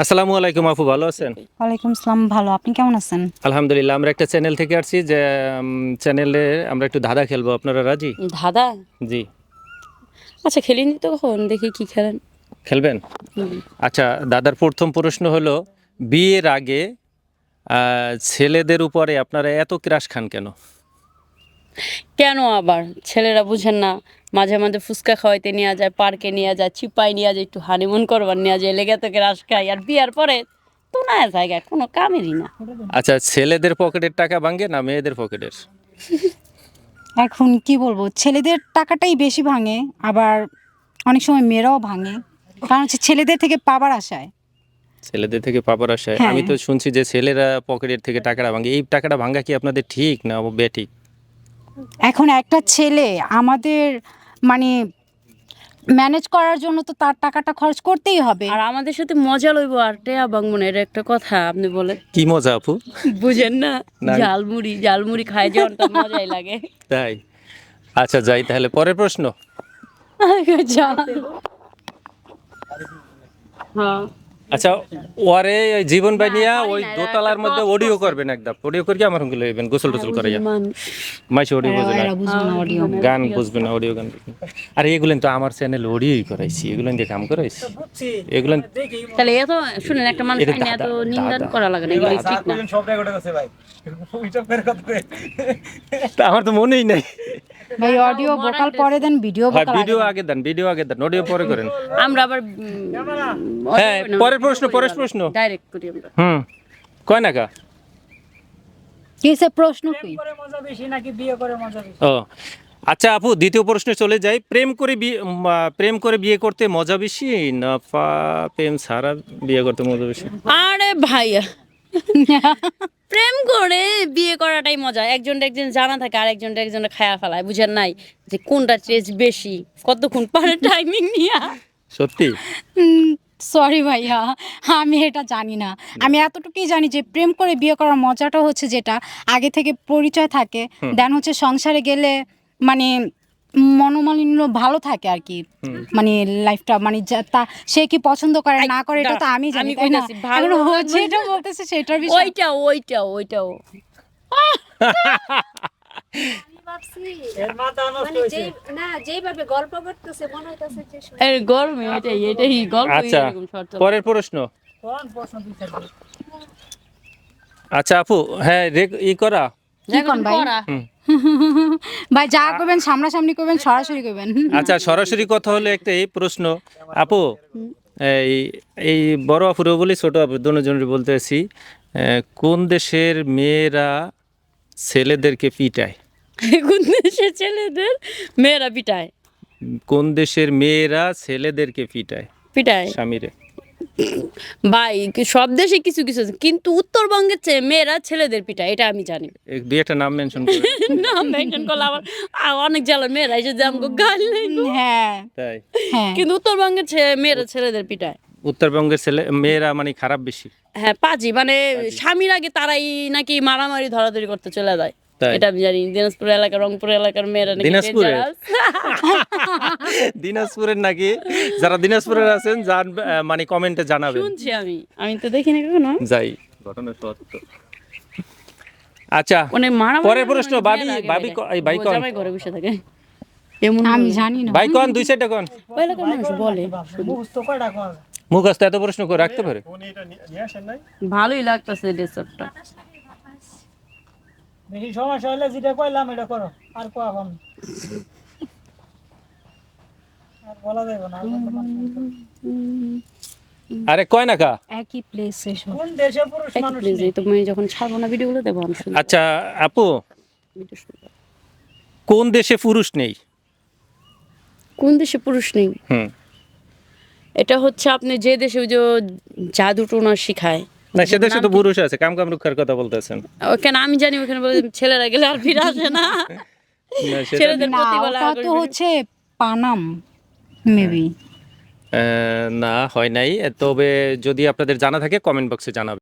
আসসালামু আলাইকুম আপু, ভালো আছেন? ওয়ালাইকুম আসসালাম, ভালো। আপনি কেমন আছেন? আলহামদুলিল্লাহ। আমরা একটা চ্যানেল থেকে আসছি যে চ্যানেলে আমরা একটু ধাঁধা খেলবো, আপনারা রাজি? ধাঁধা? জি। আচ্ছা, খেলিনি তো কখন, দেখি কি খেলেন। খেলবেন? আচ্ছা, দাদার প্রথম প্রশ্ন হলো, বিয়ের আগে ছেলেদের উপরে আপনারা এত ক্রাশ খান কেন? কেন আবার ছেলেরা বুঝেন না? মাঝে মাঝে ফুচকা খাওয়াইতে নিয়ে যায়, পার্কে নিয়ে যায়, চিপাই নিয়ে যায়, একটু হানিমুন করবার নিয়ে যায়, লেগে থেকে রাস খাই। আর বিয়ার পরে তো না জায়গায় কোনো কামেরই না। আচ্ছা, ছেলেদের পকেটের টাকা ভাঙে না মেয়েদের পকেটের? এখন কি বলবো, ছেলেদের টাকাটাই বেশি ভাঙে, আবার অনেক সময় মেয়েরাও ভাঙে। কারণ হচ্ছে ছেলেদের থেকে পাবার আশায়। ছেলেদের থেকে পাবার আশায়? হ্যাঁ। আমি তো শুনছি যে ছেলেরা পকেটের থেকে টাকাটা ভাঙে। এই টাকাটা ভাঙা কি আপনাদের ঠিক না বেঠিক? এখন একটা ছেলে আমাদের মানে ম্যানেজ করার জন্য তো তার টাকাটা খরচ করতেই হবে। আর আমাদের সাথে মজা লইব আর টেয়া বাংমনে, এটা একটা কথা আপনি বলে কি মজা আপু? বুঝেন না? না। ঝালমুড়ি ঝালমুড়ি খায় যখন তার মজাই লাগে। তাই? আচ্ছা, যাই তাহলে পরের প্রশ্ন। হ্যাঁ, আচ্ছা, ওরে ওই জীবন বানিয়া পারি ওই না, এরা দোতলার একটা মধ্যে টপ অডিও করছে। করবেন, একদম অডিও করিয়া আমার সঙ্গে লইবেন, গোসল টোসল করাইয়া। মানুষ মাইছে অডিও বুঝবে না, এরা বুঝবে না অডিও। গান বুঝবে না, অডিও গান বুঝবে না। আর এগুলেন তো আমার চ্যানেল অডিওই করাইছি, এগুলেন দিয়ে কাম করাইছি এগুলেন। তাহলে এত শুনেন, একটা মানুষ এটা আইনে এত দাদা, নিন্দান দাদা। করা লাগে না, এগুলো ঠিক না। তা আমার তো মনেই নাই। ভাই অডিও ভোকাল পরে দেন, ভিডিও হয়, ভোকাল ভিডিও আগে দেন, ভিডিও আগে দেন, অডিও পরে করেন। আমরা আবার হ্যাঁ, পরের প্রশ্ন, পরের প্রশ্ন। ডাইরেক্ট করি আমরা। কয় নাকা? কিসে প্রশ্ন কি? ও আচ্ছা আপু, দ্বিতীয় প্রশ্নে চলে যাই। প্রেম করে বিয়ে করতে মজা বেশি না প্রেম ছাড়া বিয়ে করতে মজা বেশি? আরে ভাইয়া, প্রেম করে বিয়ে করাটাই মজা। একজন জানা থাকে, আর একজন খায়া ফেলায়, বুঝেন নাই? যে কোনটা টেস্ট বেশি, কতক্ষণ পারে টাইমিং নিয়া। সত্যি? সরি ভাইয়া, আমি এটা জানি না। আমি এতটুকুই জানি যে প্রেম করে বিয়ে করার মজাটা হচ্ছে যেটা আগে থেকে পরিচয় থাকে, দেন হচ্ছে সংসারে গেলে মানে মনোমালিন্য ভালো থাকে আর কি। মানে লাইফটা মানে সে কি পছন্দ করে না করে এটা তো আমি জানি, আমি তাই না? কইতাছি, ভালো এখন ও যেটা বলতেছে সেটার বিষয়। ওইটাও এর গরমে এটাই গল্প। আচ্ছা, এরকম শর্ত। পরের প্রশ্ন। আচ্ছা আপু, হ্যাঁ করা। কি কোন ভাই? করা। ভাই যা করবেন সামনাসামনি করবেন, সরাসরি করবেন। আচ্ছা, সরাসরি কথা হলো একটা এই প্রশ্ন। আপু, এই এই বড় আপুরও বলি, ছোট আপু দুজনের বলতে আছি, কোন দেশের মেয়েরা ছেলেদেরকে পিটায়? কোন দেশের ছেলেদের মেয়েরা পিটায়? কোন দেশের মেয়েরা ছেলেদেরকে পিটায়? পিটায় স্বামীরে। ভাই, সব দেশে কিছু কিছু আছে, কিন্তু উত্তরবঙ্গের মেয়েরা ছেলেদের পিটায়, এটা আমি জানি। দুই একটা নাম মেনশন করে। না মেনশন করলে আবার অনেক জেলার মেয়েরা এসে যে আমাকে গাল নেই গো। হ্যাঁ তাই? হ্যাঁ। কিন্তু উত্তরবঙ্গের মেয়েরা ছেলেদের পিটায়। উত্তরবঙ্গের মেয়েরা মানে খারাপ বেশি। হ্যাঁ, পাজি মানে স্বামীর আগে তারাই নাকি মারামারি ধরাধরি করতে চলে যায়। তাই? এটা আমি জানি। দিনাজপুর এলাকা, রংপুর এলাকার মেয়েরা নাকি দিনাজপুরের? dangerous। দিনাজপুরের নাকি? যারা দিনাজপুরের আছেন মানে কমেন্টে জানাবেন। শুনছি আমি তো দেখিনি কখনো। যাই, ঘটনা সত্য। আচ্ছা, মানে মারামারি পরের প্রশ্ন। ভাই কোন? জামাই ঘরে বসে থাকে এমন আমি জানি না। ভাই কোন, দুই সাইডটা কোন? ওই এলাকার মানুষ বলে। মুখস্থ এত প্রশ্ন করে রাখতে পারে? ভালোই লাগতেছে ডেসার্টটা। বেশি সমস্যা হলে যেটা কইলাম এটা করো, আর কোয়াম আর বলা যাবে না। আরে কয় নাকা? একই প্লেসে সব। কোন দেশে পুরুষ মানুষ প্লিজ, নেই? তুমি যখন ছাড়বো না ভিডিওগুলো দেবো আমি শুনবো। আচ্ছা আপু, ভিডিও শুনবো। কোন দেশে পুরুষ নেই? কোন দেশে পুরুষ নেই? এটা হচ্ছে আপনি যে দেশে ওই যে জাদু টোনা শিখায়। না, সে দেশে তো পুরুষ আছে, কাম রক্ষার কথা বলতেছেন। ওখানে আমি জানি, ওখানে বলে ছেলেরা গেলে আর ফিরে আসে না। না, সেটা ছেলেদের না, প্রতি বলা ওটা তো হচ্ছে পানাম মেবি। না, হয় নাই। তবে যদি আপনাদের জানা থাকে কমেন্ট বক্সে জানাবেন।